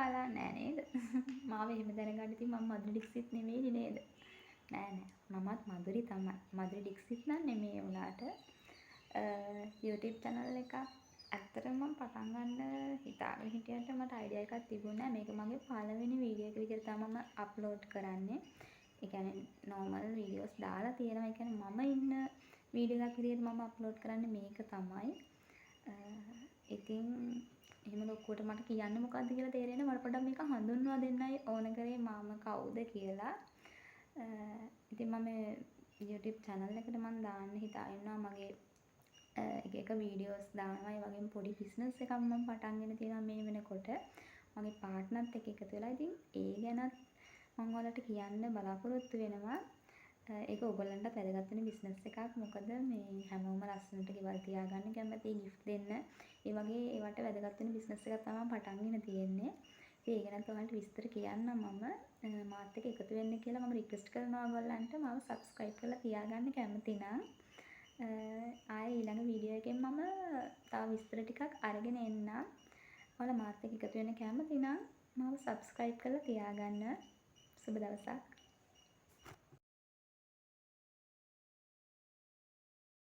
කාලා නෑ නේද? මාව එහෙම දැනගන්න ඉතින් මම මధుරි ඩික්සිත් නෙමෙයි නේද? නෑ මමත් මధుරි තමයි. මధుරි ඩික්සිත් නම් නෙමෙයි වුණාට YouTube channel එකක් ඇත්තටම මම පටන් ගන්න හිතාගෙන හිටියට මට අයිඩියා එකක් තිබුණේ නෑ. මේක මගේ පළවෙනි වීඩියෝ එක විදිහට තමයි මම අප්ලෝඩ් කරන්නේ. ඒ කියන්නේ normal videos දාලා තියෙනවා. ඒ කියන්නේ මම ඉන්න වීඩියෝ එකක් විදිහට මම අප්ලෝඩ් කරන්නේ මේක තමයි. ඉතින් එහෙම ලොකුවට මට කියන්න මොකද්ද කියලා තේරෙන්නේ මට පොඩ්ඩක් මේක හඳුන්වා දෙන්නයි ඕන කරේ මම කවුද කියලා. ඉතින් මම YouTube channel එකට මම දාන්න හිතාගෙන ඉන්නවා මගේ එක වීඩියෝස් දානවා. ඒ වගේම පොඩි බිස්නස් එකක් මම පටන්ගෙන තියෙනවා මේ වෙනකොට. මගේ පාර්ට්නර්ත් එක්ක එකතු වෙලා. ඉතින් ඒ ගැනත් මම ඔයාලට කියන්න බලාපොරොත්තු වෙනවා. ඒක ඔයගොල්ලන්ට වැදගත් වෙන බිස්නස් එකක්. මොකද මේ හැමෝම ලස්සනට ගෙවල් තියාගන්න කැමති, ගිෆ්ට් දෙන්න. ඒ වගේ ඒවට වැදගත් වෙන බිස්නස් එකක් තමයි පටන්ගෙන තියෙන්නේ. ඉතින් ඒ ගැනත් ඔයාලට විස්තර කියන්නම් මම. මාත් එක්ක එකතු වෙන්න කියලා මම රික්වෙස්ට් කරනවා ඔයගොල්ලන්ට. මාව subscribe කරලා තියාගන්න කැමති නම්. ආයේ ඊළඟ වීඩියෝ එකෙන් මම තව විස්තර ටිකක් අරගෙන එන්නම්. ඔයාලා මාත් එක්ක එකතු වෙන්න කැමති නම් මාව subscribe කරලා තියාගන්න. සුබ දවසක්.